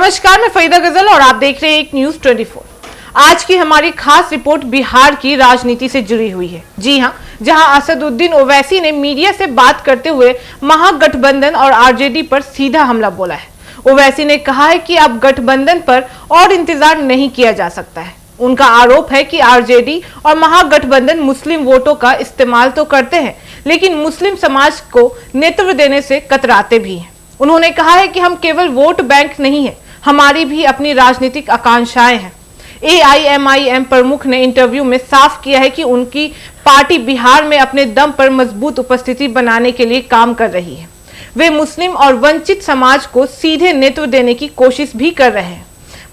नमस्कार, मैं फरीदा गजल और आप देख रहे हैं एक न्यूज 24। आज की हमारी खास रिपोर्ट बिहार की राजनीति से जुड़ी हुई है। जी हां, जहां असदुद्दीन ओवैसी ने मीडिया से बात करते हुए महागठबंधन और आरजेडी पर सीधा हमला बोला है। ओवैसी ने कहा है कि अब गठबंधन पर और इंतजार नहीं किया जा सकता है। उनका आरोप है कि आरजेडी और महागठबंधन मुस्लिम वोटों का इस्तेमाल तो करते हैं, लेकिन मुस्लिम समाज को नेतृत्व देने से कतराते भी हैं। उन्होंने कहा है कि हम केवल वोट बैंक नहीं है, हमारी भी अपनी राजनीतिक आकांक्षाएं हैं। एआईएमआईएम प्रमुख ने इंटरव्यू में साफ किया है कि उनकी पार्टी बिहार में अपने दम पर मजबूत उपस्थिति बनाने के लिए काम कर रही है। वे मुस्लिम और वंचित समाज को सीधे नेतृत्व देने की कोशिश भी कर रहे हैं।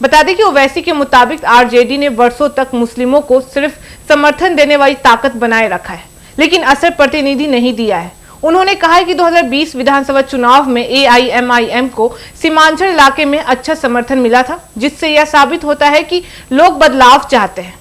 बता दें कि ओवैसी के मुताबिक आरजेडी ने वर्षों तक मुस्लिमों को सिर्फ समर्थन देने वाली ताकत बनाए रखा है, लेकिन असर प्रतिनिधि नहीं दिया है। उन्होंने कहा है कि 2020 विधानसभा चुनाव में एआईएमआईएम को सीमांचल इलाके में अच्छा समर्थन मिला था, जिससे यह साबित होता है कि लोग बदलाव चाहते हैं।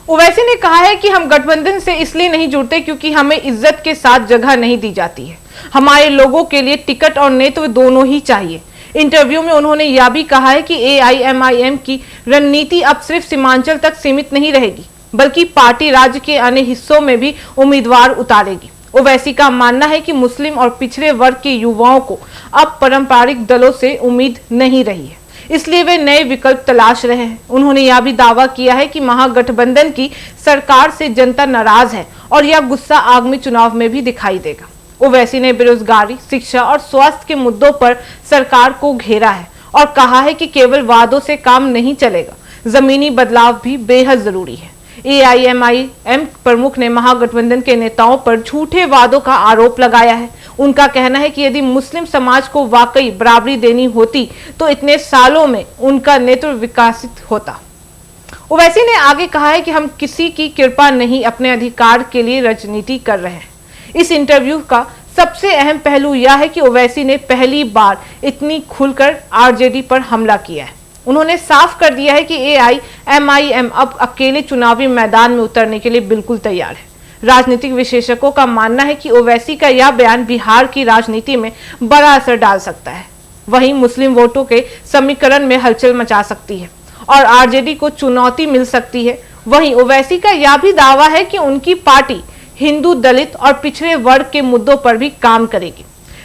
ओवैसी ने कहा है कि हम गठबंधन से इसलिए नहीं जुड़ते क्योंकि हमें इज्जत के साथ जगह नहीं दी जाती है। हमारे लोगों के लिए टिकट और नेतृत्व दोनों ही चाहिए। इंटरव्यू में उन्होंने यह भी कहा है कि एआईएमआईएम की रणनीति अब सिर्फ सीमांचल तक सीमित नहीं रहेगी, बल्कि पार्टी राज्य के अन्य हिस्सों में भी उम्मीदवार उतारेगी। ओवैसी का मानना है कि मुस्लिम और पिछड़े वर्ग के युवाओं को अब पारंपरिक दलों से उम्मीद नहीं रही है, इसलिए वे नए विकल्प तलाश रहे हैं। उन्होंने यह भी दावा किया है कि महागठबंधन की सरकार से जनता नाराज है और यह गुस्सा आगामी चुनाव में भी दिखाई देगा। ओवैसी ने बेरोजगारी, शिक्षा और स्वास्थ्य के मुद्दों पर सरकार को घेरा है और कहा है कि केवल वादों से काम नहीं चलेगा, जमीनी बदलाव भी बेहद जरूरी है। एआईएमआईएम प्रमुख ने महागठबंधन के नेताओं पर झूठे वादों का आरोप लगाया है। उनका कहना है कि यदि मुस्लिम समाज को वाकई बराबरी देनी होती तो इतने सालों में उनका नेतृत्व विकसित होता। ओवैसी ने आगे कहा है कि हम किसी की कृपा नहीं, अपने अधिकार के लिए राजनीति कर रहे हैं। इस इंटरव्यू का सबसे अहम पहलू यह है कि ओवैसी ने पहली बार इतनी खुलकर आरजेडी पर हमला किया है। उन्होंने साफ कर दिया है कि एआईएमआईएम अब अकेले चुनावी मैदान में उतरने के लिए बिल्कुल तैयार है। राजनीतिक विशेषज्ञों का मानना है कि ओवैसी का यह बयान बिहार की राजनीति में बड़ा असर डाल सकता है, वहीं मुस्लिम वोटों के समीकरण में हलचल मचा सकती है और आरजेडी को चुनौती मिल सकती है। वहीं ओवैसी का यह भी दावा है कि उनकी पार्टी हिंदू, दलित और पिछड़े वर्ग के मुद्दों पर भी काम करेगी,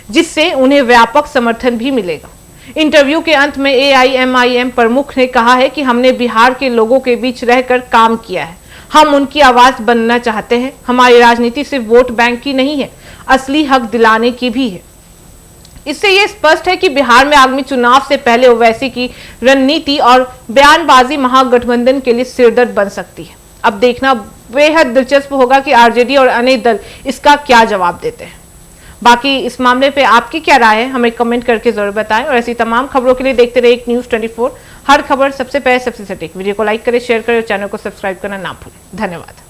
जिससे उन्हें व्यापक समर्थन भी मिलेगा। इंटरव्यू के अंत में एआईएमआईएम प्रमुख ने कहा है कि हमने बिहार के लोगों के बीच रहकर काम किया है, हम उनकी आवाज बनना चाहते हैं। हमारी राजनीति सिर्फ वोट बैंक की नहीं है, असली हक दिलाने की भी है। इससे यह स्पष्ट है कि बिहार में आगामी चुनाव से पहले ओवैसी की रणनीति और बयानबाजी महागठबंधन के लिए सिरदर्द बन सकती है। अब देखना बेहद दिलचस्प होगा कि आरजेडी और अन्य दल इसका क्या जवाब देते हैं। बाकी इस मामले पे आपकी क्या राय है, हमें कमेंट करके जरूर बताएं और ऐसी तमाम खबरों के लिए देखते रहिए एक न्यूज 24। हर खबर सबसे पहले सबसे सटीक। वीडियो को लाइक करें, शेयर करें और चैनल को सब्सक्राइब करना ना भूलें। धन्यवाद।